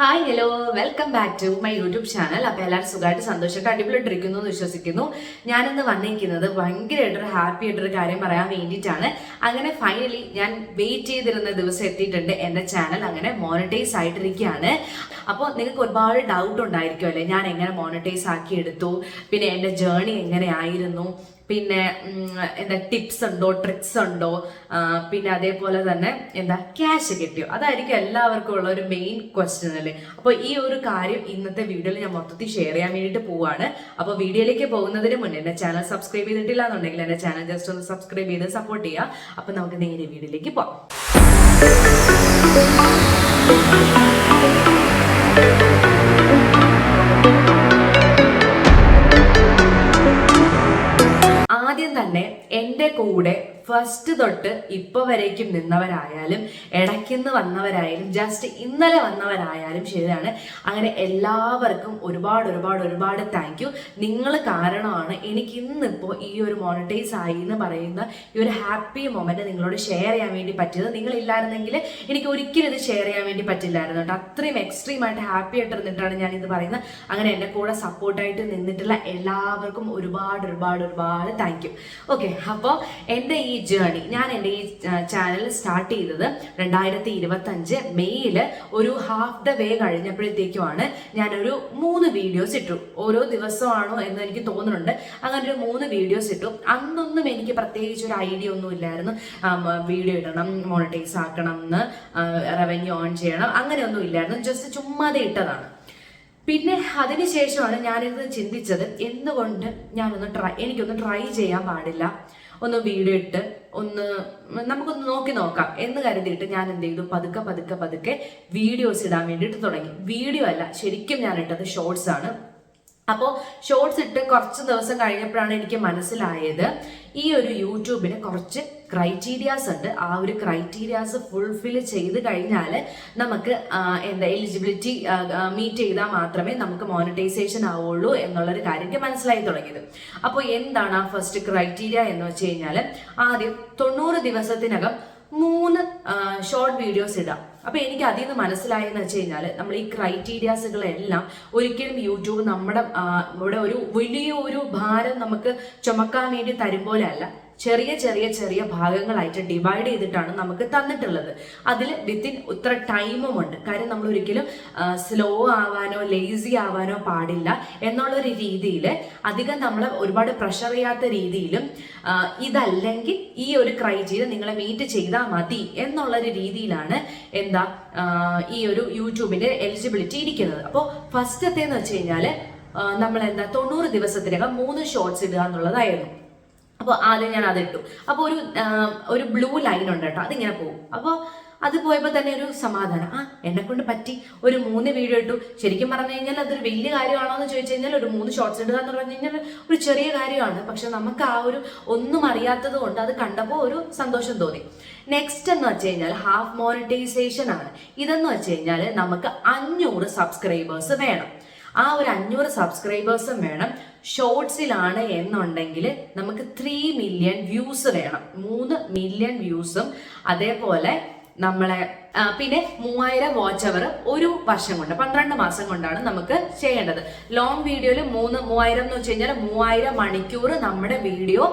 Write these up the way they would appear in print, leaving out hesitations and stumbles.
Hi hello welcome back to my YouTube channel. അപ്പോൾ എല്ലാവരും സുഖമായിട്ട് സന്തോഷമായിട്ട് അടിപൊളിയിട്ടിരിക്കുന്നു എന്ന് വിശ്വസിക്കുന്നു. ഞാനിന്ന് വന്നിരിക്കുന്നത് ഭയങ്കരമായിട്ടൊരു ഹാപ്പി ആയിട്ടൊരു കാര്യം പറയാൻ വേണ്ടിയിട്ടാണ്. അങ്ങനെ ഫൈനലി ഞാൻ വെയിറ്റ് ചെയ്തിരുന്ന ദിവസം എത്തിയിട്ടുണ്ട്. എൻ്റെ ചാനൽ അങ്ങനെ മോണിറ്റൈസ് ആയിട്ടിരിക്കുകയാണ്. അപ്പോൾ നിങ്ങൾക്ക് ഒരുപാട് ഡൗട്ട് ഉണ്ടായിരിക്കുമല്ലേ, ഞാൻ എങ്ങനെ മോണിറ്റൈസ് ആക്കി എടുത്തു, പിന്നെ എൻ്റെ ജേർണി എങ്ങനെയായിരുന്നു, പിന്നെ എന്താ ടിപ്സ് ഉണ്ടോ, ട്രിക്സ് ഉണ്ടോ, പിന്നെ അതേപോലെ തന്നെ എന്താ ക്യാഷ് കിട്ടിയോ, അതായിരിക്കും എല്ലാവർക്കും ഉള്ള ഒരു മെയിൻ ക്വസ്റ്റ്യൻ അല്ലേ. അപ്പോൾ ഈ ഒരു കാര്യം ഇന്നത്തെ വീഡിയോയിൽ ഞാൻ മൊത്തത്തിൽ ഷെയർ ചെയ്യാൻ വേണ്ടിയിട്ട് പോവാണ്. അപ്പോൾ വീഡിയോയിലേക്ക് പോകുന്നതിന് മുന്നേ എൻ്റെ ചാനൽ സബ്സ്ക്രൈബ് ചെയ്തിട്ടില്ല എന്നുണ്ടെങ്കിൽ എൻ്റെ ചാനൽ ജസ്റ്റ് ഒന്ന് സബ്സ്ക്രൈബ് ചെയ്ത് സപ്പോർട്ട് ചെയ്യുക. അപ്പോൾ നമുക്ക് നേരെ വീഡിയോയിലേക്ക് പോവാം. ആദ്യം തന്നെ എൻ്റെ കൂടെ ഫസ്റ്റ് തൊട്ട് ഇപ്പോൾ വരേക്കും നിന്നവരായാലും ഇടയ്ക്കുന്ന് വന്നവരായാലും ജസ്റ്റ് ഇന്നലെ വന്നവരായാലും ശരിയാണ്, അങ്ങനെ എല്ലാവർക്കും ഒരുപാട് താങ്ക് യു. നിങ്ങൾ കാരണമാണ് എനിക്ക് ഇന്നിപ്പോൾ ഈ ഒരു മോണിറ്റൈസ് ആയി എന്ന് പറയുന്ന ഈ ഒരു ഹാപ്പി മൊമെന്റ് നിങ്ങളോട് ഷെയർ ചെയ്യാൻ വേണ്ടി പറ്റിയത്. നിങ്ങളില്ലായിരുന്നെങ്കിൽ എനിക്ക് ഒരിക്കലും ഇത് ഷെയർ ചെയ്യാൻ വേണ്ടി പറ്റില്ലായിരുന്നു കേട്ടോ. അത്രയും എക്സ്ട്രീമായിട്ട് ഹാപ്പി ആയിട്ട് ഇരുന്നിട്ടാണ് ഞാൻ ഇത് പറയുന്നത്. അങ്ങനെ എൻ്റെ കൂടെ സപ്പോർട്ടായിട്ട് നിന്നിട്ടുള്ള എല്ലാവർക്കും ഒരുപാട് താങ്ക് യു. ഓക്കെ, അപ്പോൾ എൻ്റെ ഈ ജേർണി, ഞാൻ എൻ്റെ ഈ ചാനൽ സ്റ്റാർട്ട് ചെയ്തത് 2025 മെയ്യില് ഒരു ഹാഫ് ദ വേ കഴിഞ്ഞപ്പോഴത്തേക്കുമാണ്. ഞാനൊരു 3 വീഡിയോസ് ഇട്ടു. ഓരോ ദിവസമാണോ എന്ന് എനിക്ക് തോന്നുന്നുണ്ട്. അങ്ങനെ ഒരു 3 വീഡിയോസ് ഇട്ടു. അന്നൊന്നും എനിക്ക് പ്രത്യേകിച്ച് ഒരു ഐഡിയ ഒന്നും ഇല്ലായിരുന്നു. വീഡിയോ ഇടണം, മോണിറ്റൈസ് ആക്കണം എന്ന്, റവന്യൂ ഓൺ ചെയ്യണം, അങ്ങനെയൊന്നും ഇല്ലായിരുന്നു. ജസ്റ്റ് ചുമ്മാതെ ഇട്ടതാണ്. പിന്നെ അതിനുശേഷമാണ് ഞാനിത് ചിന്തിച്ചത്, എന്തുകൊണ്ട് എനിക്കൊന്ന് ട്രൈ ചെയ്യാൻ പാടില്ല, ഒന്ന് വീഡിയോ ഇട്ട് നമുക്കൊന്ന് നോക്കാം എന്ന് കരുതിയിട്ട് ഞാൻ എന്ത് ചെയ്തു, പതുക്കെ വീഡിയോസ് ഇടാൻ വേണ്ടിയിട്ട് തുടങ്ങി. വീഡിയോ അല്ല, ശരിക്കും ഞാൻ ഇട്ടത് ഷോർട്സ് ആണ്. അപ്പോൾ ഷോർട്സ് ഇട്ട് കുറച്ച് ദിവസം കഴിഞ്ഞപ്പോഴാണ് എനിക്ക് മനസ്സിലായത്, ഈ ഒരു യൂട്യൂബിന് കുറച്ച് ക്രൈറ്റീരിയാസ് ഉണ്ട്. ആ ഒരു ക്രൈറ്റീരിയാസ് ഫുൾഫിൽ ചെയ്ത് കഴിഞ്ഞാൽ നമുക്ക് എലിജിബിലിറ്റി മീറ്റ് ചെയ്താൽ മാത്രമേ നമുക്ക് മോണിറ്റൈസേഷൻ ആവുള്ളൂ എന്നുള്ളൊരു കാര്യം എനിക്ക് മനസ്സിലായി തുടങ്ങിയത്. അപ്പോൾ എന്താണ് ആ ഫസ്റ്റ് ക്രൈറ്റീരിയ എന്ന് വെച്ച് കഴിഞ്ഞാൽ, ആദ്യം 90 ദിവസത്തിനകം 3 ഷോർട്ട് വീഡിയോസ് ഇടാം. അപ്പൊ എനിക്ക് അതിൽ നിന്ന് മനസ്സിലായെന്ന് വെച്ച് കഴിഞ്ഞാൽ, നമ്മൾ ഈ ക്രൈറ്റീരിയാസുകളെല്ലാം ഒരിക്കലും യൂട്യൂബ് നമ്മുടെ ഇവിടെ ഒരു വലിയൊരു ഭാരം നമുക്ക് ചുമക്കാൻ വേണ്ടി തരും പോലെ അല്ല, ചെറിയ ഭാഗങ്ങളായിട്ട് ഡിവൈഡ് ചെയ്തിട്ടാണ് നമുക്ക് തന്നിട്ടുള്ളത്. അതിൽ വിത്തിൻ ഇത്ര ടൈമും ഉണ്ട്. കാര്യം നമ്മൾ ഒരിക്കലും സ്ലോ ആവാനോ ലേസി ആവാനോ പാടില്ല എന്നുള്ളൊരു രീതിയിൽ, അധികം നമ്മളെ ഒരുപാട് പ്രഷർ ചെയ്യാത്ത രീതിയിലും, ഇതല്ലെങ്കിൽ ഈ ഒരു ക്രൈറ്റീരിയ നിങ്ങളെ മീറ്റ് ചെയ്താൽ മതി എന്നുള്ളൊരു രീതിയിലാണ് ഈ ഒരു യൂട്യൂബിന്റെ എലിജിബിലിറ്റി ഇരിക്കുന്നത്. അപ്പോൾ ഫസ്റ്റത്തേന്ന് വെച്ച് കഴിഞ്ഞാൽ നമ്മൾ 90 ദിവസത്തിനകം 3 ഷോർട്സ് ഇടുക എന്നുള്ളതായിരുന്നു. അപ്പോൾ ആദ്യം ഞാൻ അതിട്ടു. അപ്പോൾ ഒരു ബ്ലൂ ലൈൻ ഉണ്ട് കേട്ടോ, അതിങ്ങനെ പോകും. അപ്പോൾ അത് പോയപ്പോൾ തന്നെ ഒരു സമാധാനം, എന്നെ കൊണ്ട് പറ്റി, ഒരു 3 വീഡിയോ ഇട്ടു. ശരിക്കും പറഞ്ഞു കഴിഞ്ഞാൽ അതൊരു വലിയ കാര്യമാണോ എന്ന് ചോദിച്ചു കഴിഞ്ഞാൽ, ഒരു 3 ഷോർട്സ് ഇടുക എന്ന് പറഞ്ഞു കഴിഞ്ഞാൽ ഒരു ചെറിയ കാര്യമാണ്. പക്ഷെ നമുക്ക് ആ ഒരു ഒന്നും അറിയാത്തത് കൊണ്ട് അത് കണ്ടപ്പോൾ ഒരു സന്തോഷം തോന്നി. നെക്സ്റ്റ് എന്ന് വെച്ച് കഴിഞ്ഞാൽ ഹാഫ് മോണിറ്റൈസേഷൻ ആണ്. ഇതെന്ന് വെച്ച് കഴിഞ്ഞാൽ നമുക്ക് 500 സബ്സ്ക്രൈബേഴ്സ് വേണം. ആ ഒരു 500 സബ്സ്ക്രൈബേഴ്സും വേണം. ഷോർട്സിലാണ് എന്നുണ്ടെങ്കിൽ നമുക്ക് 3 മില്യൺ വ്യൂസ് വേണം. 3 മില്യൺ വ്യൂസും അതേപോലെ നമ്മളെ പിന്നെ 3000 വാച്ച് അവർ ഒരു വർഷം കൊണ്ട്, 12 മാസം കൊണ്ടാണ് നമുക്ക് ചെയ്യേണ്ടത്. ലോങ് വീഡിയോയിൽ 3000 എന്ന് വെച്ച് കഴിഞ്ഞാൽ 3000 മണിക്കൂർ നമ്മുടെ വീഡിയോ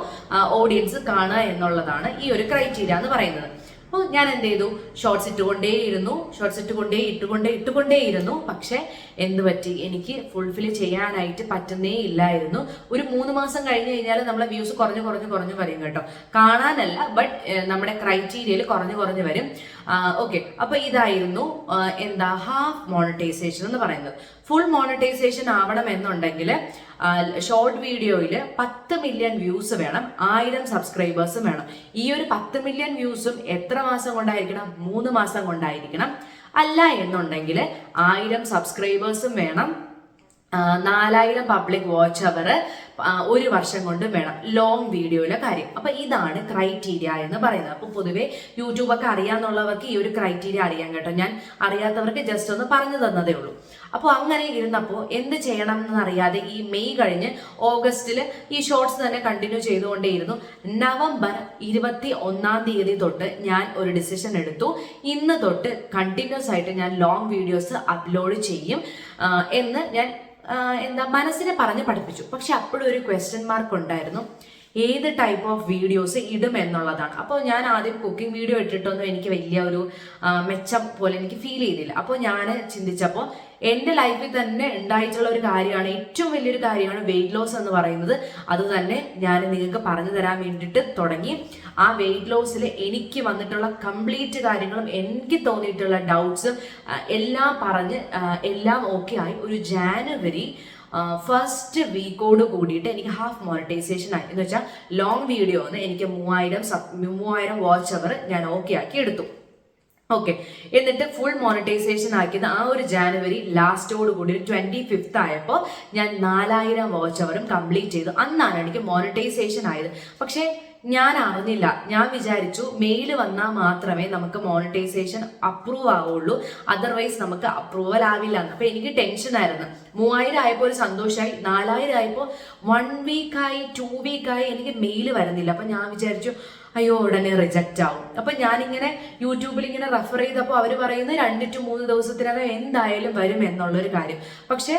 ഓഡിയൻസ് കാണുക എന്നുള്ളതാണ് ഈ ഒരു ക്രൈറ്റീരിയ എന്ന് പറയുന്നത്. അപ്പോൾ ഞാൻ എന്ത് ചെയ്തു, ഷോർട്സ് ഇട്ടുകൊണ്ടേയിരുന്നു. പക്ഷെ എന്ത് പറ്റി, എനിക്ക് ഫുൾഫിൽ ചെയ്യാനായിട്ട് പറ്റുന്നേ ഇല്ലായിരുന്നു. ഒരു 3 മാസം കഴിഞ്ഞ് കഴിഞ്ഞാൽ നമ്മളെ വ്യൂസ് കുറഞ്ഞു വരും കേട്ടോ. കാണാനല്ല, ബട്ട് നമ്മുടെ ക്രൈറ്റീരിയയിൽ കുറഞ്ഞു വരും. ഓക്കെ, അപ്പൊ ഇതായിരുന്നു ഹാഫ് മോണിറ്റൈസേഷൻ എന്ന് പറയുന്നത്. ഫുൾ മോണിറ്റൈസേഷൻ ആവണം എന്നുണ്ടെങ്കിൽ ഷോർട്ട് വീഡിയോയിൽ 10 മില്യൺ വ്യൂസ് വേണം, 1000 സബ്സ്ക്രൈബേഴ്സും വേണം. ഈ ഒരു 10 മില്യൺ വ്യൂസും എത്ര മാസം കൊണ്ടായിരിക്കണം? 3 മാസം കൊണ്ടായിരിക്കണം. അല്ല എന്നുണ്ടെങ്കിൽ 1000 സബ്സ്ക്രൈബേഴ്സും വേണം, 4000 പബ്ലിക് വാച്ച് അവർ, 1 വർഷം കൊണ്ട് വേണം ലോങ് വീഡിയോയിലെ കാര്യം. അപ്പൊ ഇതാണ് ക്രൈറ്റീരിയ എന്ന് പറയുന്നത്. അപ്പൊ പൊതുവെ യൂട്യൂബൊക്കെ അറിയാന്നുള്ളവർക്ക് ഈ ഒരു ക്രൈറ്റീരിയ അറിയാൻ കേട്ടോ. ഞാൻ അറിയാത്തവർക്ക് ജസ്റ്റ് ഒന്ന് പറഞ്ഞു തന്നതേ ഉള്ളൂ. അപ്പോൾ അങ്ങനെ ഇരുന്നപ്പോൾ എന്ത് ചെയ്യണം എന്നറിയാതെ ഈ മെയ് കഴിഞ്ഞ് ഓഗസ്റ്റിൽ ഈ ഷോർട്സ് തന്നെ കണ്ടിന്യൂ ചെയ്തുകൊണ്ടേയിരുന്നു. നവംബർ 21-ാം തീയതി തൊട്ട് ഞാൻ ഒരു ഡിസിഷൻ എടുത്തു. ഇന്ന് തൊട്ട് കണ്ടിന്യൂസ് ആയിട്ട് ഞാൻ ലോങ് വീഡിയോസ് അപ്ലോഡ് ചെയ്യും എന്ന് ഞാൻ മനസ്സിനെ പറഞ്ഞ് പഠിപ്പിച്ചു. പക്ഷെ അപ്പോഴും ഒരു ക്വസ്റ്റ്യൻ മാർക്ക് ഉണ്ടായിരുന്നു, ഏത് ടൈപ്പ് ഓഫ് വീഡിയോസ് ഇടും എന്നുള്ളതാണ്. അപ്പോൾ ഞാൻ ആദ്യം കുക്കിംഗ് വീഡിയോ ഇട്ടിട്ടൊന്നും എനിക്ക് വലിയ ഒരു മെച്ചം പോലെ എനിക്ക് ഫീൽ ചെയ്തില്ല. അപ്പോൾ ഞാൻ ചിന്തിച്ചപ്പോൾ എൻ്റെ ലൈഫിൽ തന്നെ ഉണ്ടായിട്ടുള്ള ഒരു കാര്യമാണ്, ഏറ്റവും വലിയൊരു കാര്യമാണ് വെയിറ്റ് ലോസ് എന്ന് പറയുന്നത്. അത് തന്നെ ഞാൻ നിങ്ങൾക്ക് പറഞ്ഞു തരാൻ വേണ്ടിയിട്ട് തുടങ്ങി. ആ വെയിറ്റ് ലോസിൽ എനിക്ക് വന്നിട്ടുള്ള കംപ്ലീറ്റ് കാര്യങ്ങളും എനിക്ക് തോന്നിയിട്ടുള്ള ഡൗട്ട്സും എല്ലാം പറഞ്ഞ് എല്ലാം ഓക്കെ ആയി. ഒരു ജാനുവരി 1st വീക്കോട് കൂടിയിട്ട് എനിക്ക് ഹാഫ് മോണിറ്റൈസേഷൻ ആയി. എന്ന് വെച്ചാൽ ലോങ് വീഡിയോ എനിക്ക് 3000 വാച്ച് അവർ ഞാൻ ഓക്കെ ആക്കി എടുത്തു. ഓക്കെ, എന്നിട്ട് ഫുൾ മോണിറ്റൈസേഷൻ ആക്കിയത് ആ ഒരു ജാനുവരി ലാസ്റ്റോട് കൂടി 25th ആയപ്പോൾ ഞാൻ 4000 വാച്ച് അവറും കംപ്ലീറ്റ് ചെയ്തു. അന്നാണ് എനിക്ക് മോണിറ്റൈസേഷൻ ആയത്. പക്ഷേ ഞാൻ അറിഞ്ഞില്ല. ഞാൻ വിചാരിച്ചു മെയിൽ വന്നാൽ മാത്രമേ നമുക്ക് മോണിറ്റൈസേഷൻ അപ്രൂവ് ആവുള്ളൂ, അതർവൈസ് നമുക്ക് അപ്രൂവൽ ആവില്ല എന്ന്. അപ്പൊ എനിക്ക് ടെൻഷനായിരുന്നു. 3000 ആയപ്പോൾ ഒരു സന്തോഷമായി, 4000 ആയപ്പോൾ 1 വീക്കായി 2 വീക്കായി എനിക്ക് മെയിൽ വരുന്നില്ല. അപ്പൊ ഞാൻ വിചാരിച്ചു അയ്യോ ഉടനെ റിജക്റ്റ് ആവും. അപ്പൊ ഞാനിങ്ങനെ യൂട്യൂബിൽ ഇങ്ങനെ റെഫർ ചെയ്തപ്പോൾ അവർ പറയുന്നത് 2 to 3 ദിവസത്തിനകം എന്തായാലും വരും എന്നുള്ളൊരു കാര്യം. പക്ഷെ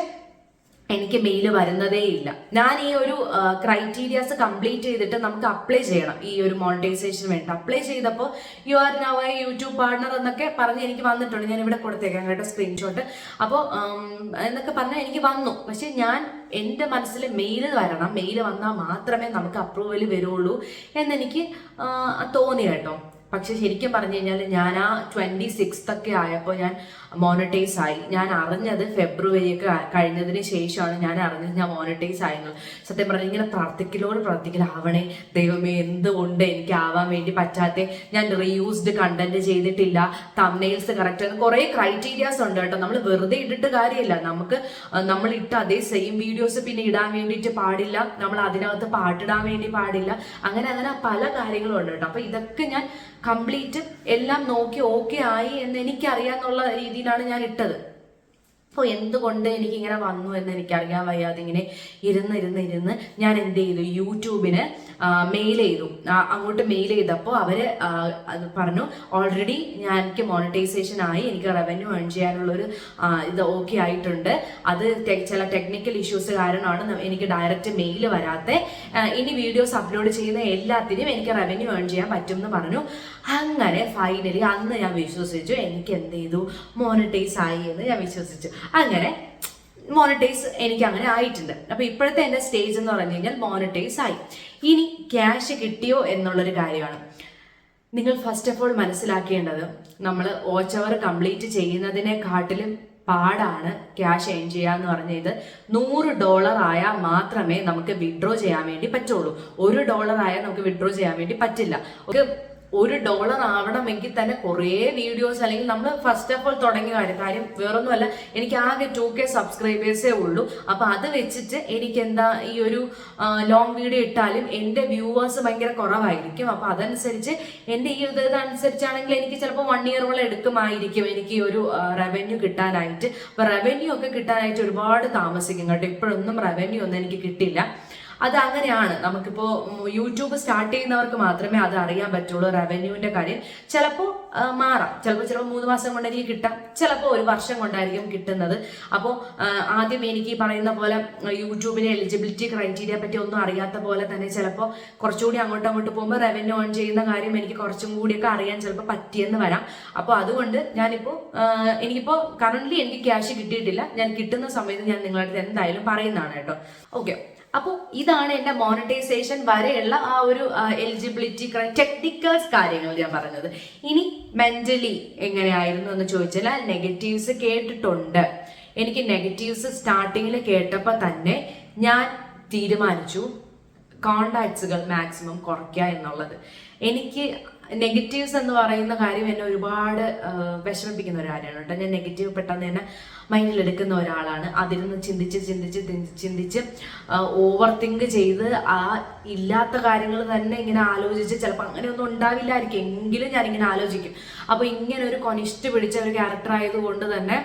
എനിക്ക് മെയിൽ വരുന്നതേ ഇല്ല. ഞാൻ ഈ ഒരു ക്രൈറ്റീരിയാസ് കംപ്ലീറ്റ് ചെയ്തിട്ട് നമുക്ക് അപ്ലൈ ചെയ്യണം ഈ ഒരു മോണിറ്റൈസേഷന് വേണ്ടി. അപ്ലൈ ചെയ്തപ്പോൾ you are now A YouTube partner എന്നൊക്കെ പറഞ്ഞ് എനിക്ക് വന്നിട്ടുണ്ട്. ഞാൻ ഇവിടെ കൊടുത്തേക്കാം കേട്ടോ സ്ക്രീൻഷോട്ട്. അപ്പോൾ എന്നൊക്കെ പറഞ്ഞാൽ എനിക്ക് വന്നു. പക്ഷെ ഞാൻ എൻ്റെ മനസ്സിൽ മെയിൽ വരണം, മെയിൽ വന്നാൽ മാത്രമേ നമുക്ക് അപ്രൂവൽ വരുള്ളൂ എന്നെനിക്ക് തോന്നി കേട്ടോ. പക്ഷെ ശരിക്കും പറഞ്ഞു കഴിഞ്ഞാൽ ഞാൻ ആ 26th ഒക്കെ ആയപ്പോൾ ഞാൻ മോണിറ്റൈസ് ആയി. ഞാൻ അറിഞ്ഞത് ഫെബ്രുവരി ഒക്കെ കഴിഞ്ഞതിന് ശേഷമാണ് ഞാൻ അറിഞ്ഞത് ഞാൻ മോണിറ്റൈസ് ആയെന്ന്. സത്യം പറഞ്ഞാൽ ഇങ്ങനെ പ്രാർത്ഥിക്കലാവണേ ദൈവമേ, എന്തുകൊണ്ട് എനിക്ക് ആവാൻ വേണ്ടി പറ്റാതെ, ഞാൻ റീയൂസ്ഡ് കണ്ടന്റ് ചെയ്തിട്ടില്ല, തംബ്നെയിൽസ് കറക്റ്റ്, കുറേ ക്രൈറ്റീരിയാസ് ഉണ്ട് കേട്ടോ. നമ്മൾ വെറുതെ ഇട്ടിട്ട് കാര്യമില്ല. നമ്മൾ ഇട്ട അതേ സെയിം വീഡിയോസ് പിന്നെ ഇടാൻ വേണ്ടിയിട്ട് പാടില്ല, നമ്മൾ അതിനകത്ത് പാട്ടിടാൻ വേണ്ടി പാടില്ല, അങ്ങനെ പല കാര്യങ്ങളും ഉണ്ട് കേട്ടോ. അപ്പൊ ഇതൊക്കെ ഞാൻ കംപ്ലീറ്റ് എല്ലാം നോക്കി ഓക്കെ ആയി എന്ന് എനിക്കറിയാന്നുള്ള രീതിയിലാണ് ഞാൻ ഇട്ടത്. അപ്പോൾ എന്തുകൊണ്ട് എനിക്കിങ്ങനെ വന്നു എന്ന് എനിക്കറിയാൻ വയ്യാതെ ഇങ്ങനെ ഇരുന്ന് ഞാൻ എന്ത് ചെയ്തു, യൂട്യൂബിന് മെയിൽ ചെയ്തു. അങ്ങോട്ട് മെയിൽ ചെയ്തപ്പോൾ അവർ പറഞ്ഞു ഓൾറെഡി എനിക്ക് മോണിറ്റൈസേഷൻ ആയി, എനിക്ക് റവന്യൂ ഏൺ ചെയ്യാനുള്ളൊരു ഇത് ഓക്കെ ആയിട്ടുണ്ട്, അത് ചില ടെക്നിക്കൽ ഇഷ്യൂസ് കാരണമാണ് എനിക്ക് ഡയറക്റ്റ് മെയിൽ വരാത്തെ, ഇനി വീഡിയോസ് അപ്ലോഡ് ചെയ്യുന്ന എല്ലാത്തിനും എനിക്ക് റവന്യൂ ഏൺ ചെയ്യാൻ പറ്റും എന്ന് പറഞ്ഞു. അങ്ങനെ ഫൈനലി അന്ന് ഞാൻ വിശ്വസിച്ചു, എനിക്ക് എന്ത് ചെയ്തു, മോണിറ്റൈസ് ആയി എന്ന് ഞാൻ വിശ്വസിച്ചു. അങ്ങനെ മോണിറ്റൈസ് എനിക്ക് അങ്ങനെ ആയിട്ടുണ്ട്. അപ്പൊ ഇപ്പോഴത്തെ എൻ്റെ സ്റ്റേജ് എന്ന് പറഞ്ഞു കഴിഞ്ഞാൽ മോണിറ്റൈസ് ആയി. ഇനി ക്യാഷ് കിട്ടിയോ എന്നുള്ളൊരു കാര്യമാണ്. നിങ്ങൾ ഫസ്റ്റ് ഓഫ് ഓൾ മനസ്സിലാക്കേണ്ടത്, നമ്മൾ വാച്ച് അവർ കംപ്ലീറ്റ് ചെയ്യുന്നതിനെക്കാട്ടിലും പാടാണ് ക്യാഷ് ഏൺ ചെയ്യുക എന്ന് പറഞ്ഞത്. $100 ആയാൽ മാത്രമേ നമുക്ക് വിഡ്രോ ചെയ്യാൻ വേണ്ടി പറ്റുള്ളൂ. $1 ആയാൽ നമുക്ക് വിഡ്രോ ചെയ്യാൻ വേണ്ടി പറ്റില്ല. $1 ആവണമെങ്കിൽ തന്നെ കുറേ വീഡിയോസ്, അല്ലെങ്കിൽ നമ്മൾ ഫസ്റ്റ് ഓഫ് ഓൾ തുടങ്ങിയ കാര്യം വേറൊന്നുമല്ല, എനിക്ക് ആകെ 2K സബ്സ്ക്രൈബേഴ്സേ ഉള്ളൂ. അപ്പൊ അത് വെച്ചിട്ട് എനിക്ക് ഈ ഒരു ലോങ് വീഡിയോ ഇട്ടാലും എൻ്റെ വ്യൂവേഴ്സ് ഭയങ്കര കുറവായിരിക്കും. അപ്പൊ അതനുസരിച്ച് എൻ്റെ ഈ ഇതനുസരിച്ചാണെങ്കിൽ എനിക്ക് ചിലപ്പോൾ 1 year എടുക്കുമായിരിക്കും എനിക്ക് ഈ ഒരു റവന്യൂ കിട്ടാനായിട്ട്. അപ്പൊ റവന്യൂ ഒക്കെ കിട്ടാനായിട്ട് ഒരുപാട് താമസിക്കും കേട്ടോ. ഇപ്പോഴൊന്നും റവന്യൂ ഒന്നും എനിക്ക് കിട്ടില്ല. അത് അങ്ങനെയാണ്. നമുക്കിപ്പോൾ യൂട്യൂബ് സ്റ്റാർട്ട് ചെയ്യുന്നവർക്ക് മാത്രമേ അത് അറിയാൻ പറ്റുള്ളൂ. റവന്യൂവിന്റെ കാര്യം ചിലപ്പോൾ മാറാം, ചിലപ്പോൾ 3 മാസം കൊണ്ട് എനിക്ക് കിട്ടാം, ചിലപ്പോൾ 1 വർഷം കൊണ്ടായിരിക്കും കിട്ടുന്നത്. അപ്പോൾ ആദ്യം എനിക്ക് ഈ പറയുന്ന പോലെ യൂട്യൂബിന്റെ എലിജിബിലിറ്റി ക്രൈറ്റീരിയ പറ്റി ഒന്നും അറിയാത്ത പോലെ തന്നെ ചിലപ്പോൾ കുറച്ചുകൂടി അങ്ങോട്ട് പോകുമ്പോൾ റവന്യൂ ഏൺ ചെയ്യുന്ന കാര്യം എനിക്ക് കുറച്ചും കൂടിയൊക്കെ അറിയാൻ ചിലപ്പോൾ പറ്റിയെന്ന് വരാം. അപ്പോൾ അതുകൊണ്ട് എനിക്കിപ്പോൾ കറന്റ് എനിക്ക് ക്യാഷ് കിട്ടിയിട്ടില്ല. ഞാൻ കിട്ടുന്ന സമയത്ത് ഞാൻ നിങ്ങളുടെ അടുത്ത് എന്തായാലും പറയുന്നതാണ് കേട്ടോ. ഓക്കെ, അപ്പോൾ ഇതാണ് എൻ്റെ മോണിറ്റൈസേഷൻ വരെയുള്ള ആ ഒരു എലിജിബിലിറ്റി ടെക്നിക്കൽസ് കാര്യങ്ങൾ ഞാൻ പറഞ്ഞത്. ഇനി മെന്റലി എങ്ങനെയായിരുന്നു എന്ന് ചോദിച്ചാൽ നെഗറ്റീവ്സ് കേട്ടിട്ടുണ്ട്. എനിക്ക് നെഗറ്റീവ്സ് സ്റ്റാർട്ടിങ്ങിൽ കേട്ടപ്പോൾ തന്നെ ഞാൻ തീരുമാനിച്ചു കോണ്ടാക്ട്സുകൾ മാക്സിമം കുറയ്ക്കുക എന്നുള്ളത്. എനിക്ക് നെഗറ്റീവ്സ് എന്ന് പറയുന്ന കാര്യം എന്നെ ഒരുപാട് വിഷമിപ്പിക്കുന്ന ഒരു കാര്യമാണ് കേട്ടോ. ഞാൻ നെഗറ്റീവ് പെട്ടെന്ന് തന്നെ മൈൻഡിലെടുക്കുന്ന ഒരാളാണ്. അതിരുന്ന് ചിന്തിച്ച് ഓവർ തിങ്ക് ചെയ്ത് ആ ഇല്ലാത്ത കാര്യങ്ങൾ തന്നെ ഇങ്ങനെ ആലോചിച്ച് ചിലപ്പോൾ അങ്ങനെയൊന്നും ഉണ്ടാവില്ലായിരിക്കും എങ്കിലും ഞാനിങ്ങനെ ആലോചിക്കും. അപ്പോൾ ഇങ്ങനെ ഒരു കൊനിഷ്ട് പിടിച്ച ഒരു ക്യാരക്ടർ ആയതുകൊണ്ട് തന്നെ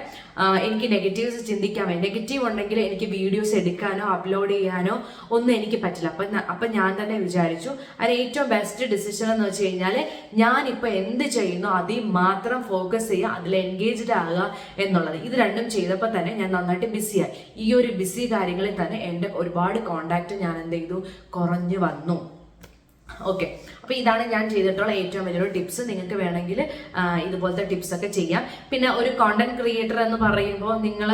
എനിക്ക് നെഗറ്റീവ്സ് ചിന്തിക്കാൻ വേണ്ടി നെഗറ്റീവ് ഉണ്ടെങ്കിൽ എനിക്ക് വീഡിയോസ് എടുക്കാനോ അപ്ലോഡ് ചെയ്യാനോ ഒന്നും എനിക്ക് പറ്റില്ല. അപ്പം ഞാൻ തന്നെ വിചാരിച്ചു അതിന് ഏറ്റവും ബെസ്റ്റ് ഡിസിഷൻ എന്ന് വെച്ച് കഴിഞ്ഞാൽ ഞാനിപ്പോൾ എന്ത് ചെയ്യുന്നു അതിൽ മാത്രം ഫോക്കസ് ചെയ്യുക, അതിൽ എൻഗേജ്ഡ് ആകുക എന്നുള്ളത്. ഇത് രണ്ടും ചെയ്തപ്പോൾ തന്നെ ഞാൻ നന്നായിട്ട് ബിസിയായി. ഈ ഒരു ബിസി കാര്യങ്ങളിൽ തന്നെ എൻ്റെ ഒരുപാട് കോണ്ടാക്ട് ഞാൻ എന്ത് ചെയ്തു കുറഞ്ഞു വന്നു. ഓക്കെ, അപ്പോൾ ഇതാണ് ഞാൻ ചെയ്തിട്ടുള്ള ഏറ്റവും വലിയൊരു ടിപ്സ്. നിങ്ങൾക്ക് വേണമെങ്കിൽ ഇതുപോലത്തെ ടിപ്സ് ഒക്കെ ചെയ്യാം. പിന്നെ ഒരു കോണ്ടന്റ് ക്രിയേറ്റർ എന്ന് പറയുമ്പോൾ നിങ്ങൾ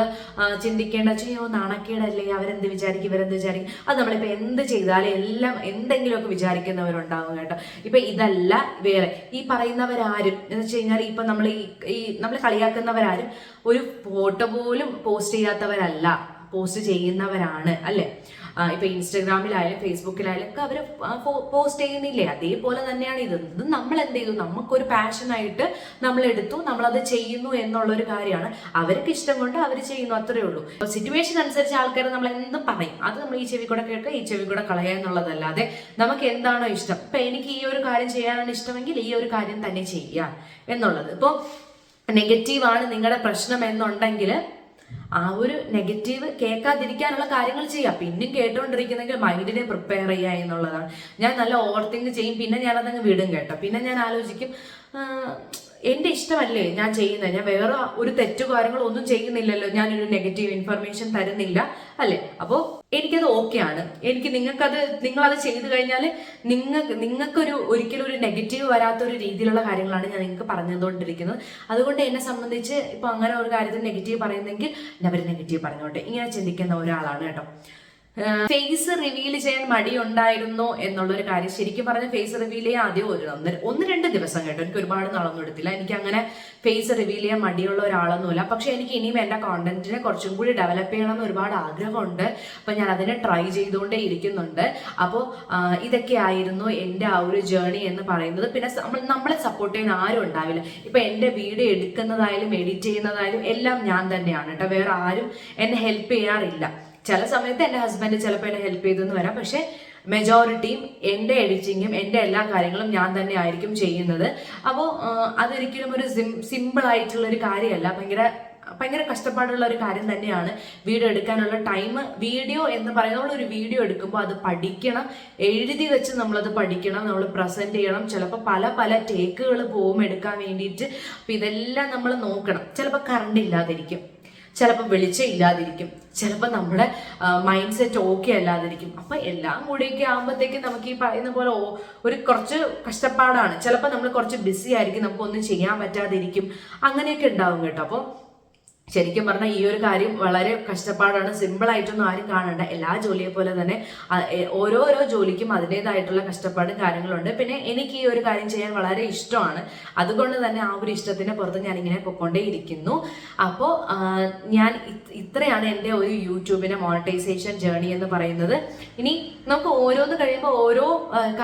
ചിന്തിക്കേണ്ട ചെയ്യോ നാണക്കേടല്ലേ, അവരെന്ത് വിചാരിക്കും ഇവരെന്ത് വിചാരിക്കും. അത് നമ്മളിപ്പോൾ എന്ത് ചെയ്താലും എല്ലാം എന്തെങ്കിലുമൊക്കെ വിചാരിക്കുന്നവരുണ്ടാവും കേട്ടോ. ഇപ്പം ഇതല്ല വേറെ ഈ പറയുന്നവരാരും എന്ന് വെച്ച് കഴിഞ്ഞാൽ ഇപ്പം നമ്മൾ കളിയാക്കുന്നവരാരും ഒരു ഫോട്ടോ പോലും പോസ്റ്റ് ചെയ്യാത്തവരല്ല, പോസ്റ്റ് ചെയ്യുന്നവരാണ് അല്ലേ. ഇപ്പൊ ഇൻസ്റ്റഗ്രാമിലായാലും ഫേസ്ബുക്കിലായാലും ഒക്കെ അവർ പോസ്റ്റ് ചെയ്യുന്നില്ലേ, അതേപോലെ തന്നെയാണ് ഇത് നമ്മൾ എന്ത് ചെയ്തു, നമുക്കൊരു പാഷനായിട്ട് നമ്മൾ എടുത്തു, നമ്മളത് ചെയ്യുന്നു എന്നുള്ളൊരു കാര്യമാണ്. അവർക്ക് ഇഷ്ടം കൊണ്ട് അവർ ചെയ്യുന്നു, അത്രയേ ഉള്ളൂ. സിറ്റുവേഷൻ അനുസരിച്ച് ആൾക്കാർ നമ്മൾ എന്തും പറയും, അത് നമ്മൾ ഈ ചെവി കൂടെ കേൾക്കുക ഈ ചെവി കൂടെ കളയുക എന്നുള്ളതല്ലാതെ നമുക്ക് എന്താണോ ഇഷ്ടം, ഇപ്പൊ എനിക്ക് ഈ ഒരു കാര്യം ചെയ്യാനാണ് ഇഷ്ടമെങ്കിൽ ഈ ഒരു കാര്യം തന്നെ ചെയ്യാം എന്നുള്ളത്. ഇപ്പോൾ നെഗറ്റീവാണ് നിങ്ങളുടെ പ്രശ്നം എന്നുണ്ടെങ്കിൽ ആ ഒരു നെഗറ്റീവ് കേൾക്കാതിരിക്കാനുള്ള കാര്യങ്ങൾ ചെയ്യാം. പിന്നെയും കേട്ടോണ്ടിരിക്കുന്നെങ്കിൽ മൈൻഡിനെ പ്രിപ്പയർ ചെയ്യുക എന്നുള്ളതാണ്. ഞാൻ നല്ല ഓവർ തിങ്ക് ചെയ്യും, പിന്നെ ഞാനതങ്ങ് വിടും കേട്ടോ. പിന്നെ ഞാൻ ആലോചിക്കും എൻ്റെ ഇഷ്ടമല്ലേ ഞാൻ ചെയ്യുന്നത്, ഞാൻ വേറെ ഒരു തെറ്റു കാര്യങ്ങളോ ഒന്നും ചെയ്യുന്നില്ലല്ലോ, ഞാനൊരു നെഗറ്റീവ് ഇൻഫർമേഷൻ തരുന്നില്ല അല്ലേ. അപ്പോൾ എനിക്കത് ഓക്കെയാണ്. എനിക്ക് നിങ്ങളത് ചെയ്തു കഴിഞ്ഞാൽ നിങ്ങൾക്കൊരു ഒരിക്കലും ഒരു നെഗറ്റീവ് വരാത്തൊരു രീതിയിലുള്ള കാര്യങ്ങളാണ് ഞാൻ നിങ്ങൾക്ക് പറഞ്ഞുകൊണ്ടിരിക്കുന്നത്. അതുകൊണ്ട് എന്നെ സംബന്ധിച്ച് ഇപ്പൊ അങ്ങനെ ഒരു കാര്യത്തിൽ നെഗറ്റീവ് പറയുന്നെങ്കിൽ അവർ നെഗറ്റീവ് പറഞ്ഞോട്ടെ, ഇങ്ങനെ ചിന്തിക്കുന്ന ഒരാളാണ് കേട്ടോ. ഫേസ് റിവീൽ ചെയ്യാൻ മടിയുണ്ടായിരുന്നോ എന്നുള്ളൊരു കാര്യം, ശരിക്കും പറഞ്ഞ ഫേസ് റിവീൽ ചെയ്യാൻ ആദ്യം ഒന്ന് രണ്ട് ദിവസം കേട്ടോ, എനിക്ക് ഒരുപാട് നാളൊന്നും എടുത്തില്ല. എനിക്ക് അങ്ങനെ ഫേസ് റിവീൽ ചെയ്യാൻ മടിയുള്ള ഒരാളൊന്നുമില്ല. പക്ഷെ എനിക്ക് ഇനിയും എൻ്റെ കോണ്ടന്റിനെ കുറച്ചും കൂടി ഡെവലപ്പ് ചെയ്യണമെന്ന് ഒരുപാട് ആഗ്രഹമുണ്ട്. അപ്പം ഞാൻ അതിനെ ട്രൈ ചെയ്തുകൊണ്ടേ ഇരിക്കുന്നുണ്ട്. അപ്പോൾ ഇതൊക്കെ ആയിരുന്നു എൻ്റെ ആ ഒരു ജേർണി എന്ന് പറയുന്നത്. പിന്നെ നമ്മളെ സപ്പോർട്ട് ചെയ്യാൻ ആരും ഉണ്ടാവില്ല. ഇപ്പം എൻ്റെ വീഡിയോ എടുക്കുന്നതായാലും എഡിറ്റ് ചെയ്യുന്നതായാലും എല്ലാം ഞാൻ തന്നെയാണ് കേട്ടോ, വേറെ ആരും എന്നെ ഹെൽപ്പ് ചെയ്യാറില്ല. ചില സമയത്ത് എൻ്റെ ഹസ്ബൻഡ് ചിലപ്പോൾ എന്നെ ഹെൽപ്പ് ചെയ്തെന്ന് വരാം, പക്ഷെ മെജോറിറ്റിയും എൻ്റെ എഡിറ്റിങ്ങും എൻ്റെ എല്ലാ കാര്യങ്ങളും ഞാൻ തന്നെ ആയിരിക്കും ചെയ്യുന്നത്. അപ്പോൾ അതൊരിക്കലും ഒരു സിമ്പിൾ ആയിട്ടുള്ളൊരു കാര്യമല്ല, ഭയങ്കര കഷ്ടപ്പാടുള്ള ഒരു കാര്യം തന്നെയാണ് വീഡിയോ എടുക്കാനുള്ള ടൈം. വീഡിയോ എന്ന് പറയുന്നത് നമ്മളൊരു വീഡിയോ എടുക്കുമ്പോൾ അത് പഠിക്കണം, എഴുതി വെച്ച് നമ്മളത് പഠിക്കണം, നമ്മൾ പ്രസൻറ്റ് ചെയ്യണം. ചിലപ്പോൾ പല ടേക്കുകൾ പോകും എടുക്കാൻ വേണ്ടിയിട്ട്. അപ്പം ഇതെല്ലാം നമ്മൾ നോക്കണം. ചിലപ്പോൾ കറണ്ട് ഇല്ലാതിരിക്കും, ചിലപ്പോൾ വെളിച്ചം ഇല്ലാതിരിക്കും, ചിലപ്പോൾ നമ്മുടെ മൈൻഡ് സെറ്റ് ഓക്കെ അല്ലാതിരിക്കും. അപ്പം എല്ലാം കൂടിയൊക്കെ ആകുമ്പോഴത്തേക്കും നമുക്ക് ഈ പറയുന്ന പോലെ ഒരു കുറച്ച് കഷ്ടപ്പാടാണ്. ചിലപ്പോൾ നമ്മൾ കുറച്ച് ബിസി ആയിരിക്കും, നമുക്കൊന്നും ചെയ്യാൻ പറ്റാതിരിക്കും, അങ്ങനെയൊക്കെ ഉണ്ടാവും കേട്ടോ. അപ്പോൾ ശരിക്കും പറഞ്ഞാൽ ഈ ഒരു കാര്യം വളരെ കഷ്ടപ്പാടാണ്. സിമ്പിളായിട്ടൊന്നും ആരും കാണണ്ട. എല്ലാ ജോലിയെ പോലെ തന്നെ ഓരോരോ ജോലിക്കും അതിൻ്റെതായിട്ടുള്ള കഷ്ടപ്പാടും കാര്യങ്ങളുണ്ട്. പിന്നെ എനിക്ക് ഈ ഒരു കാര്യം ചെയ്യാൻ വളരെ ഇഷ്ടമാണ്. അതുകൊണ്ട് തന്നെ ആ ഒരു ഇഷ്ടത്തിന് പുറത്ത് ഞാനിങ്ങനെ പൊയ്ക്കൊണ്ടേ ഇരിക്കുന്നു. അപ്പോൾ ഞാൻ ഇത്രയാണ് എൻ്റെ ഒരു യൂട്യൂബിൻ്റെ മോണിറ്റൈസേഷൻ ജേർണി എന്ന് പറയുന്നത്. ഇനി നമുക്ക് ഓരോന്ന് കഴിയുമ്പോൾ ഓരോ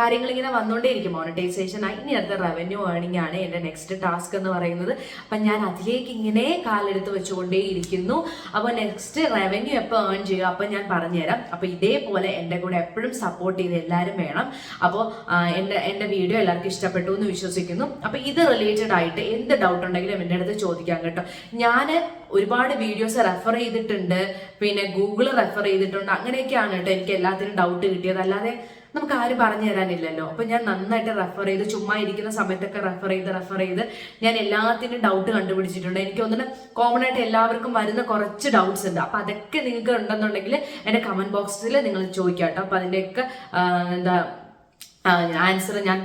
കാര്യങ്ങൾ ഇങ്ങനെ വന്നുകൊണ്ടേ ഇരിക്കും. മോണിറ്റൈസേഷനായി ഇനി അടുത്ത റവന്യൂ ഏർണിംഗ് ആണ് എൻ്റെ നെക്സ്റ്റ് ടാസ്ക് എന്ന് പറയുന്നത്. അപ്പം ഞാൻ അതിലേക്ക് ഇങ്ങനെ കാലെടുത്ത് വെച്ചു കൊണ്ടേയിരിക്കുന്നു. അപ്പോൾ നെക്സ്റ്റ് റവന്യൂ എപ്പോൾ ഏൺ ചെയ്യുക അപ്പം ഞാൻ പറഞ്ഞുതരാം. അപ്പോൾ ഇതേപോലെ എൻ്റെ കൂടെ എപ്പോഴും സപ്പോർട്ട് ചെയ്ത് എല്ലാവരും വേണം. അപ്പോൾ എൻ്റെ വീഡിയോ എല്ലാവർക്കും ഇഷ്ടപ്പെട്ടു എന്ന് വിശ്വസിക്കുന്നു. അപ്പോൾ ഇത് റിലേറ്റഡ് ആയിട്ട് എന്ത് ഡൗട്ട് ഉണ്ടെങ്കിലും എൻ്റെ അടുത്ത് ചോദിക്കാം കേട്ടോ. ഞാൻ ഒരുപാട് വീഡിയോസ് റെഫർ ചെയ്തിട്ടുണ്ട്, പിന്നെ ഗൂഗിൾ റെഫർ ചെയ്തിട്ടുണ്ട്, അങ്ങനെയൊക്കെയാണ് കേട്ടോ എനിക്ക് എല്ലാത്തിനും ഡൗട്ട് കിട്ടിയത്. അല്ലാതെ നമുക്ക് ആരും പറഞ്ഞു തരാനില്ലല്ലോ. അപ്പം ഞാൻ നന്നായിട്ട് റെഫർ ചെയ്ത് ചുമ്മാ ഇരിക്കുന്ന സമയത്തൊക്കെ റെഫർ ചെയ്ത് ഞാൻ എല്ലാത്തിനും ഡൗട്ട് കണ്ടുപിടിച്ചിട്ടുണ്ട്. എനിക്ക് തോന്നുന്നു കോമൺ ആയിട്ട് എല്ലാവർക്കും വരുന്ന കുറച്ച് ഡൗട്ട്സ് ഉണ്ട്. അപ്പം അതൊക്കെ നിങ്ങൾക്ക് ഉണ്ടെന്നുണ്ടെങ്കിൽ എൻ്റെ കമൻറ്റ് ബോക്സിൽ നിങ്ങൾ ചോദിക്കാം കേട്ടോ. അപ്പം അതിൻ്റെയൊക്കെ ആൻസർ ഞാൻ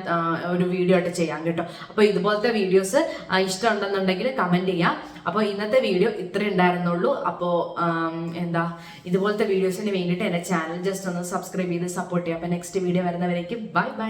ഒരു വീഡിയോ ആയിട്ട് ചെയ്യാം കേട്ടോ. അപ്പോൾ ഇതുപോലത്തെ വീഡിയോസ് ഇഷ്ടമുണ്ടെന്നുണ്ടെങ്കിൽ കമൻറ്റ് ചെയ്യാം. അപ്പോൾ ഇന്നത്തെ വീഡിയോ ഇത്രേ ഉണ്ടായിരുന്നുള്ളൂ. അപ്പോൾ ഇതുപോലത്തെ വീഡിയോസിന് വേണ്ടിയിട്ട് എൻ്റെ ചാനൽ ജസ്റ്റ് ഒന്ന് സബ്സ്ക്രൈബ് ചെയ്ത് സപ്പോർട്ട് ചെയ്യാം. അപ്പോൾ നെക്സ്റ്റ് വീഡിയോ വരുന്നവരേക്കും ബൈ.